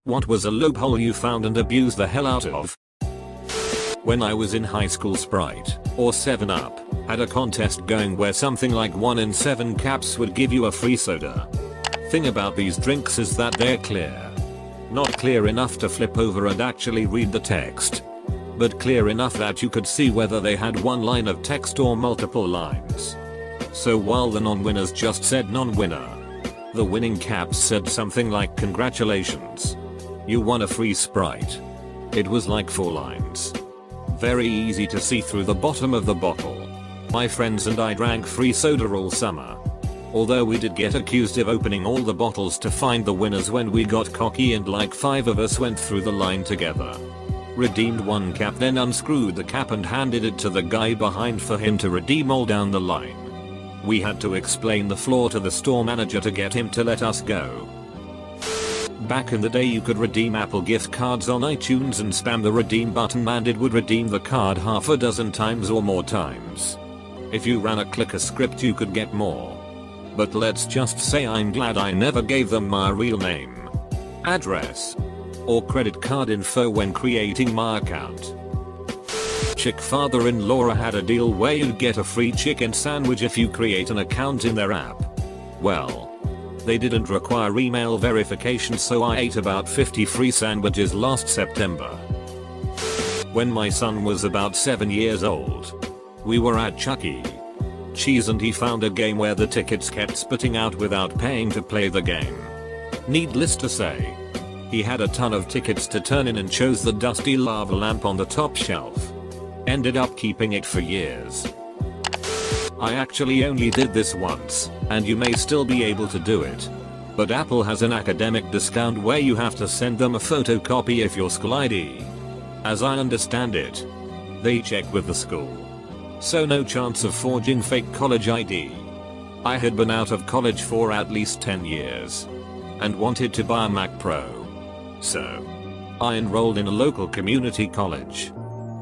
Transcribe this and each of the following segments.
What was a loophole you found and abused the hell out of? When I was in high school, Sprite, or 7-Up, had a contest going where something like 1 in 7 caps would give you a free soda. Thing about these drinks is that they're clear. Not clear enough to flip over and actually read the text, but clear enough that you could see whether they had one line of text or multiple lines. So while the non-winners just said non-winner, the winning caps said something like congratulations, you won a free Sprite. It was like 4 lines. Very easy to see through the bottom of the bottle. My friends and I drank free soda all summer. Although we did get accused of opening all the bottles to find the winners when we got cocky and like 5 of us went through the line together. Redeemed one cap, then unscrewed the cap and handed it to the guy behind for him to redeem all down the line. We had to explain the flaw to the store manager to get him to let us go. Back in the day you could redeem Apple gift cards on iTunes and spam the redeem button and it would redeem the card half a dozen times or more times. If you ran a clicker script you could get more. But let's just say I'm glad I never gave them my real name, address, or credit card info when creating my account. Chick father-in-law had a deal where you'd get a free chicken sandwich if you create an account in their app. Well, they didn't require email verification, so I ate about 50 free sandwiches last September. When my son was about 7 years old, we were at Chuck E. Cheese and he found a game where the tickets kept spitting out without paying to play the game. Needless to say, he had a ton of tickets to turn in and chose the dusty lava lamp on the top shelf. Ended up keeping it for years. I actually only did this once, and you may still be able to do it. But Apple has an academic discount where you have to send them a photocopy of your school ID. As I understand it, they check with the school. So no chance of forging fake college ID. I had been out of college for at least 10 years and wanted to buy a Mac Pro. So I enrolled in a local community college.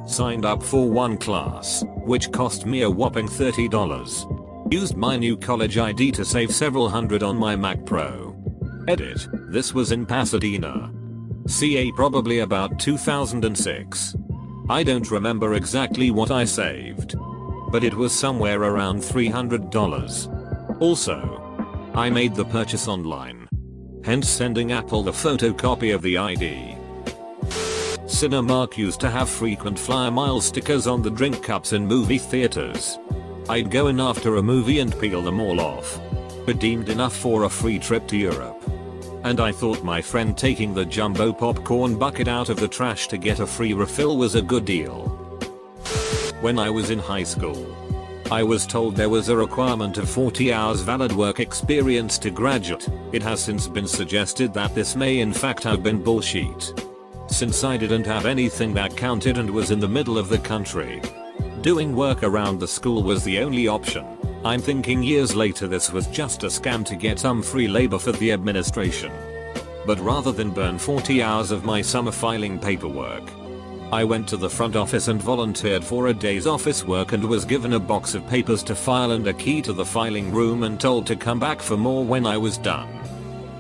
Signed up for one class, which cost me a whopping $30. Used my new college ID to save several hundred on my Mac Pro. Edit, this was in Pasadena, CA, probably about 2006. I don't remember exactly what I saved, but it was somewhere around $300. Also, I made the purchase online, hence sending Apple the photocopy of the ID. Cinemark used to have frequent flyer mile stickers on the drink cups in movie theaters. I'd go in after a movie and peel them all off. Redeemed enough for a free trip to Europe. And I thought my friend taking the jumbo popcorn bucket out of the trash to get a free refill was a good deal. When I was in high school, I was told there was a requirement of 40 hours valid work experience to graduate. It has since been suggested that this may in fact have been bullshit, since I didn't have anything that counted and was in the middle of the country. Doing work around the school was the only option. I'm thinking years later this was just a scam to get some free labor for the administration. But rather than burn 40 hours of my summer filing paperwork, I went to the front office and volunteered for a day's office work and was given a box of papers to file and a key to the filing room and told to come back for more when I was done.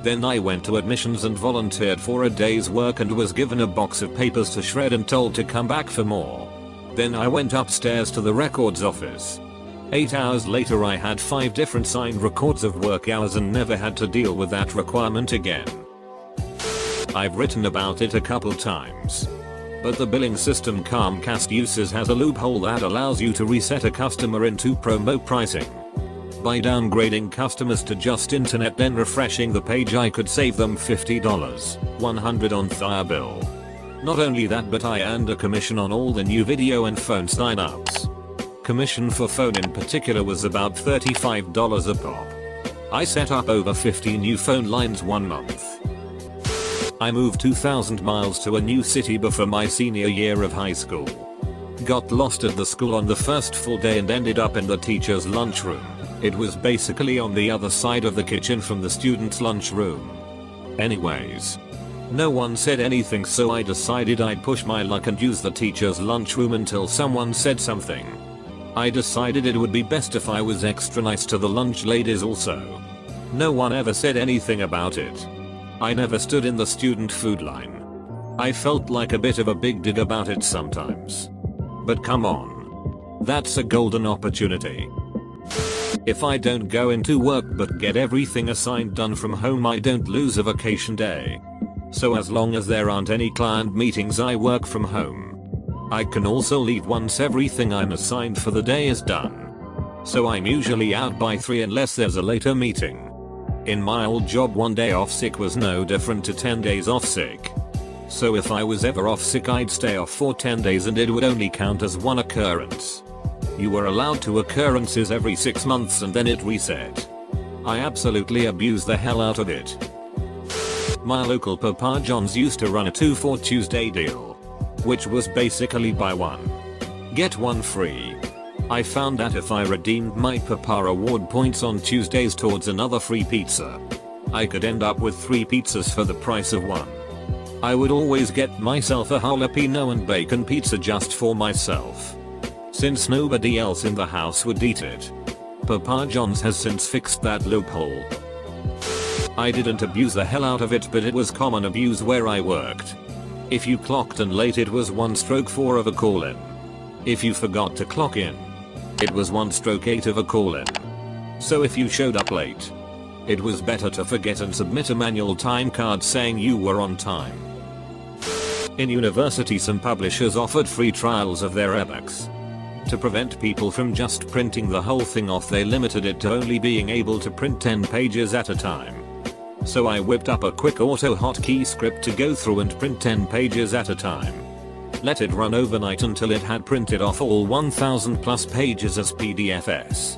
Then I went to admissions and volunteered for a day's work and was given a box of papers to shred and told to come back for more. Then I went upstairs to the records office. 8 hours later I had 5 different signed records of work hours and never had to deal with that requirement again. I've written about it a couple times, but the billing system Comcast uses has a loophole that allows you to reset a customer into promo pricing. By downgrading customers to just internet then refreshing the page I could save them $50, $100 on their bill. Not only that, but I earned a commission on all the new video and phone signups. Commission for phone in particular was about $35 a pop. I set up over 50 new phone lines one month. I moved 2,000 miles to a new city before my senior year of high school. Got lost at the school on the first full day and ended up in the teacher's lunchroom. It was basically on the other side of the kitchen from the student's lunchroom. Anyways, no one said anything, so I decided I'd push my luck and use the teacher's lunchroom until someone said something. I decided it would be best if I was extra nice to the lunch ladies also. No one ever said anything about it. I never stood in the student food line. I felt like a bit of a big dig about it sometimes. But come on. That's a golden opportunity. If I don't go into work but get everything assigned done from home, I don't lose a vacation day. So as long as there aren't any client meetings, I work from home. I can also leave once everything I'm assigned for the day is done. So I'm usually out by 3 unless there's a later meeting. In my old job, 1 day off sick was no different to 10 days off sick. So if I was ever off sick, I'd stay off for 10 days and it would only count as one occurrence. You were allowed 2 occurrences every 6 months and then it reset. I absolutely abused the hell out of it. My local Papa John's used to run a 2 for Tuesday deal, which was basically buy one, get one free. I found that if I redeemed my Papa Award points on Tuesdays towards another free pizza, I could end up with 3 pizzas for the price of one. I would always get myself a jalapeno and bacon pizza just for myself, since nobody else in the house would eat it. Papa John's has since fixed that loophole. I didn't abuse the hell out of it, but it was common abuse where I worked. If you clocked in late, it was 1/4 of a call-in. If you forgot to clock in, it was 1/8 of a call-in. So if you showed up late, it was better to forget and submit a manual time card saying you were on time. In university, some publishers offered free trials of their ebooks. To prevent people from just printing the whole thing off, they limited it to only being able to print 10 pages at a time. So I whipped up a quick auto hotkey script to go through and print 10 pages at a time. Let it run overnight until it had printed off all 1000 plus pages as PDFs.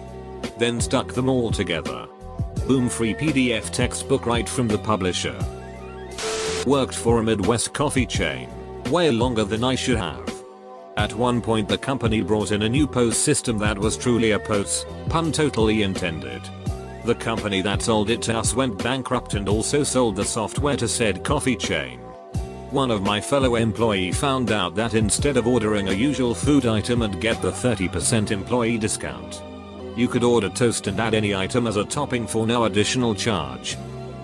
Then stuck them all together. Boom, free PDF textbook right from the publisher. Worked for a Midwest coffee chain, way longer than I should have. At one point the company brought in a new POS system that was truly a POS, pun totally intended. The company that sold it to us went bankrupt and also sold the software to said coffee chain. One of my fellow employees found out that instead of ordering a usual food item and get the 30% employee discount, you could order toast and add any item as a topping for no additional charge,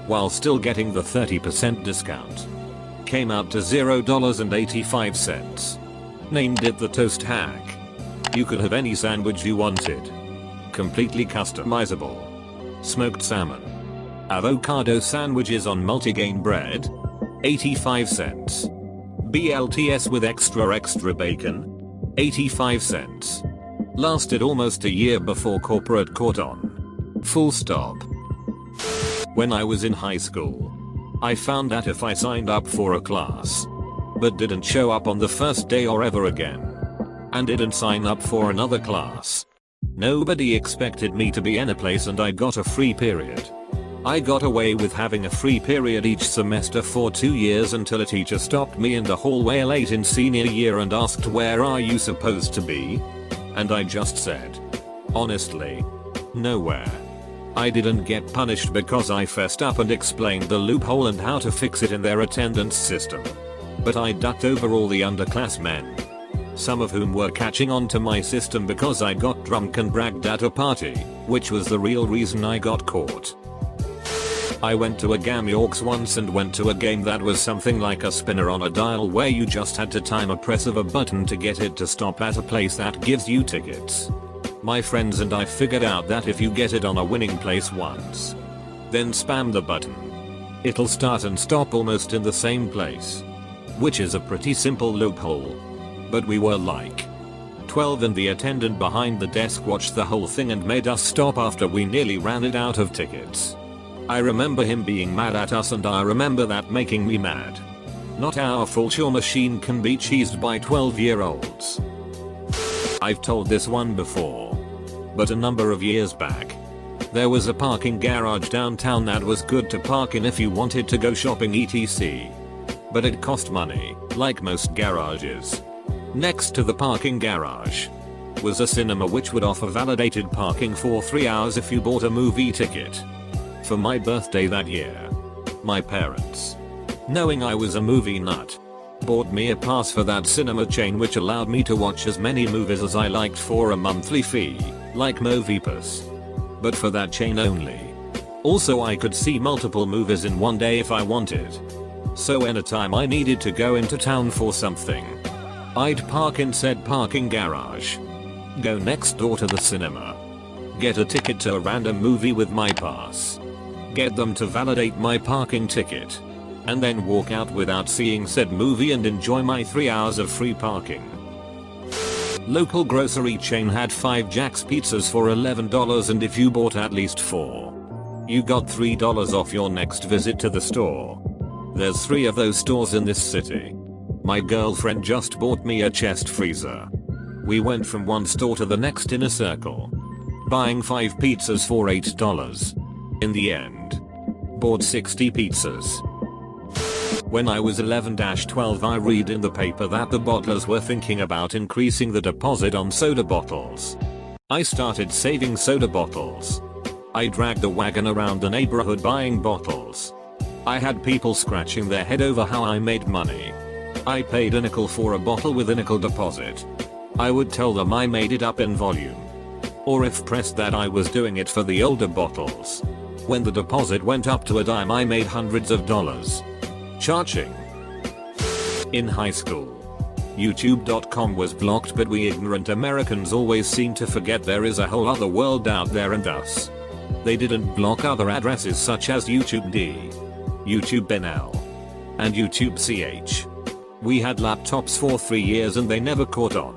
while still getting the 30% discount. Came out to $0.85. Named it the toast hack. You could have any sandwich you wanted. Completely customizable. Smoked salmon. Avocado sandwiches on multigrain bread. 85 cents. BLTs with extra bacon. 85 cents. Lasted almost a year before corporate caught on. Full stop. When I was in high school, I found that if I signed up for a class, but didn't show up on the first day or ever again, and didn't sign up for another class, nobody expected me to be in a place and I got a free period. I got away with having a free period each semester for 2 years until a teacher stopped me in the hallway late in senior year and asked, "Where are you supposed to be?" And I just said, honestly, nowhere. I didn't get punished because I fessed up and explained the loophole and how to fix it in their attendance system. But I ducked over all the underclassmen, some of whom were catching on to my system because I got drunk and bragged at a party, which was the real reason I got caught. I went to a Gamyorks once and went to a game that was something like a spinner on a dial where you just had to time a press of a button to get it to stop at a place that gives you tickets. My friends and I figured out that if you get it on a winning place once, then spam the button, it'll start and stop almost in the same place. Which is a pretty simple loophole. But we were like 12 and the attendant behind the desk watched the whole thing and made us stop after we nearly ran it out of tickets. I remember him being mad at us and I remember that making me mad. Not our fault your machine can be cheesed by 12-year-olds. I've told this one before, but a number of years back, there was a parking garage downtown that was good to park in if you wanted to go shopping etc. But it cost money, like most garages. Next to the parking garage was a cinema which would offer validated parking for 3 hours if you bought a movie ticket. For my birthday that year, my parents, knowing I was a movie nut, bought me a pass for that cinema chain which allowed me to watch as many movies as I liked for a monthly fee, like MoviePass. But for that chain only. Also, I could see multiple movies in one day if I wanted. So anytime I needed to go into town for something, I'd park in said parking garage, go next door to the cinema, get a ticket to a random movie with my pass, get them to validate my parking ticket, and then walk out without seeing said movie and enjoy my 3 hours of free parking. Local grocery chain had 5 Jack's pizzas for $11, and if you bought at least 4, you got $3 off your next visit to the store. There's 3 of those stores in this city. My girlfriend just bought me a chest freezer. We went from one store to the next in a circle, buying 5 pizzas for $8. In the end, bought 60 pizzas. When I was 11-12, I read in the paper that the bottlers were thinking about increasing the deposit on soda bottles. I started saving soda bottles. I dragged the wagon around the neighborhood buying bottles. I had people scratching their head over how I made money. I paid a nickel for a bottle with a nickel deposit. I would tell them I made it up in volume, or if pressed that I was doing it for the older bottles. When the deposit went up to a dime, I made hundreds of dollars. Charging. In high school, YouTube.com was blocked, but we ignorant Americans always seem to forget there is a whole other world out there, and thus they didn't block other addresses such as YouTube.D, YouTube.NL, and YouTube.CH. We had laptops for 3 years and they never caught on.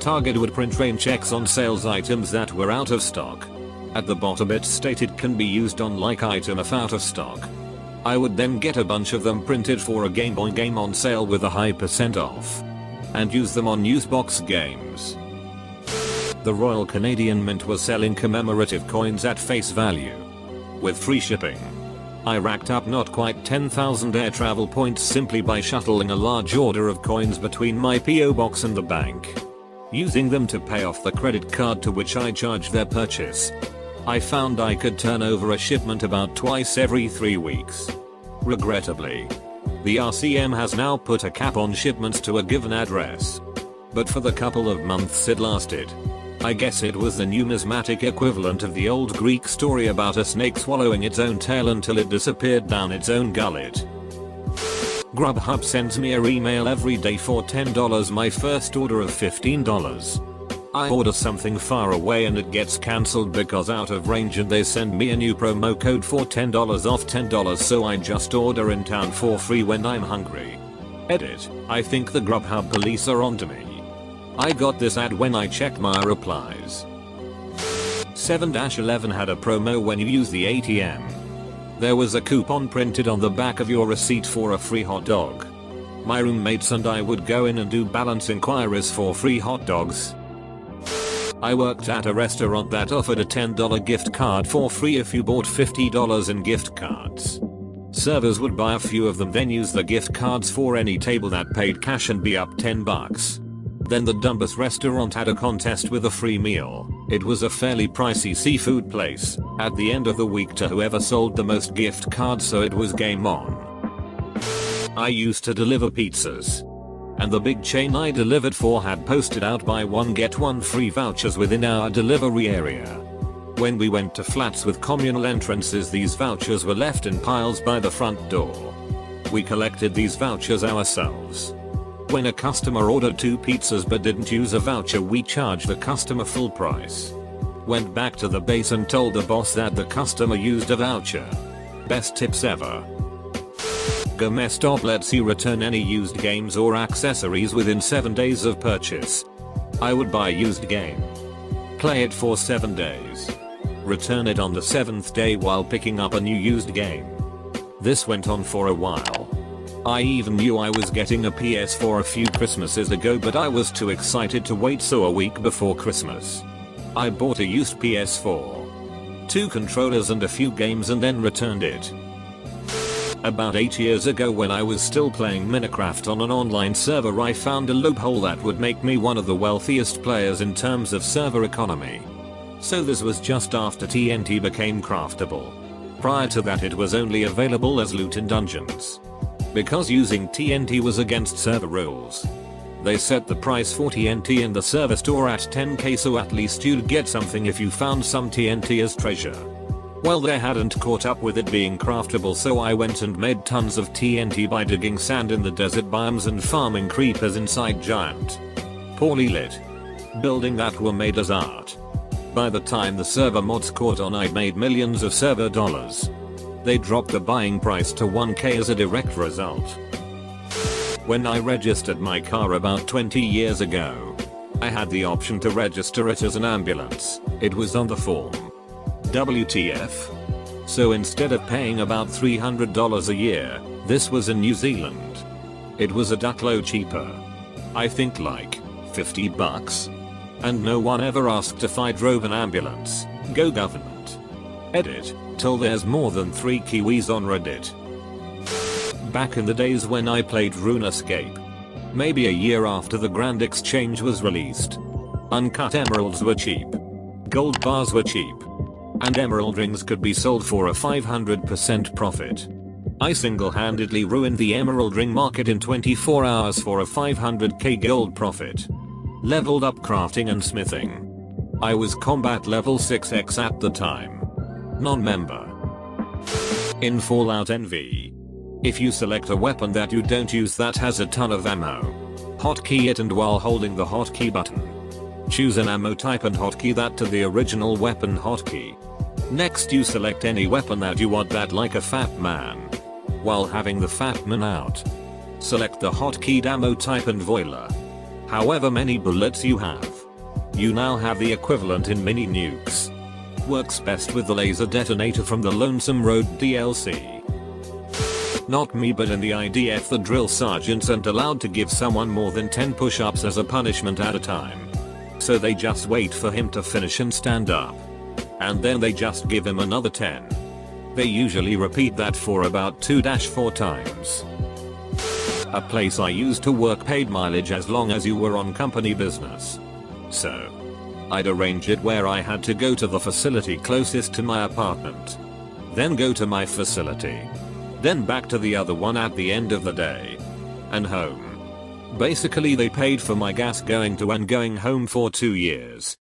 Target would print rain checks on sales items that were out of stock. At the bottom it stated can be used on like item if out of stock. I would then get a bunch of them printed for a Game Boy game on sale with a high % off, and use them on Newsbox games. The Royal Canadian Mint was selling commemorative coins at face value, with free shipping. I racked up not quite 10,000 air travel points simply by shuttling a large order of coins between my PO box and the bank, using them to pay off the credit card to which I charged their purchase. I found I could turn over a shipment about twice every 3 weeks. Regrettably, the RCM has now put a cap on shipments to a given address. But for the couple of months it lasted, I guess it was the numismatic equivalent of the old Greek story about a snake swallowing its own tail until it disappeared down its own gullet. Grubhub sends me an email every day for $10, my first order of $15. I order something far away and it gets cancelled because out of range, and they send me a new promo code for $10 off $10, so I just order in town for free when I'm hungry. Edit, I think the Grubhub police are onto me. I got this ad when I checked my replies. 7-11 had a promo when you use the ATM. There was a coupon printed on the back of your receipt for a free hot dog. My roommates and I would go in and do balance inquiries for free hot dogs. I worked at a restaurant that offered a $10 gift card for free if you bought $50 in gift cards. Servers would buy a few of them, then use the gift cards for any table that paid cash and be up $10. Then the dumbest restaurant had a contest with a free meal. It was a fairly pricey seafood place at the end of the week to whoever sold the most gift cards, so it was game on. I used to deliver pizzas, and the big chain I delivered for had posted out buy one get one free vouchers within our delivery area. When we went to flats with communal entrances, these vouchers were left in piles by the front door. We collected these vouchers ourselves. When a customer ordered 2 pizzas but didn't use a voucher, we charged the customer full price. Went back to the base and told the boss that the customer used a voucher. Best tips ever. GameStop lets you return any used games or accessories within 7 days of purchase. I would buy a used game, play it for 7 days, return it on the 7th day while picking up a new used game. This went on for a while. I even knew I was getting a PS4 a few Christmases ago, but I was too excited to wait, so a week before Christmas, I bought a used PS4, 2 controllers and a few games, and then returned it. About 8 years ago, when I was still playing Minecraft on an online server, I found a loophole that would make me one of the wealthiest players in terms of server economy. So this was just after TNT became craftable. Prior to that, it was only available as loot in dungeons. Because using TNT was against server rules, they set the price for TNT in the server store at $10k, so at least you'd get something if you found some TNT as treasure. Well, they hadn't caught up with it being craftable, so I went and made tons of TNT by digging sand in the desert biomes and farming creepers inside giant, poorly lit building that were made as art. By the time the server mods caught on, I'd made millions of server dollars. They dropped the buying price to 1k as a direct result. When I registered my car about 20 years ago, I had the option to register it as an ambulance. It was on the form. WTF? So instead of paying about $300 a year, this was in New Zealand. It was a duckload cheaper. I think like 50 bucks. And no one ever asked if I drove an ambulance. Go government. Edit, till there's more than 3 Kiwis on Reddit. Back in the days when I played RuneScape, maybe a year after the Grand Exchange was released, uncut emeralds were cheap, gold bars were cheap, and emerald rings could be sold for a 500% profit. I single-handedly ruined the emerald ring market in 24 hours for a 500k gold profit. Leveled up crafting and smithing. I was combat level 6x at the time. Non-member. In Fallout NV, if you select a weapon that you don't use that has a ton of ammo, hotkey it, and while holding the hotkey button, choose an ammo type and hotkey that to the original weapon hotkey. Next, you select any weapon that you want that, like a fat man. While having the fat man out, select the hotkeyed ammo type and voila. However many bullets you have, you now have the equivalent in mini nukes. Works best with the laser detonator from the Lonesome Road DLC. Not me, but in the IDF the drill sergeants aren't allowed to give someone more than 10 push-ups as a punishment at a time. So they just wait for him to finish and stand up. And then they just give him another 10. They usually repeat that for about 2-4 times. A place I used to work paid mileage as long as you were on company business. So I'd arrange it where I had to go to the facility closest to my apartment, then go to my facility, then back to the other one at the end of the day, and home. Basically they paid for my gas going to and going home for 2 years.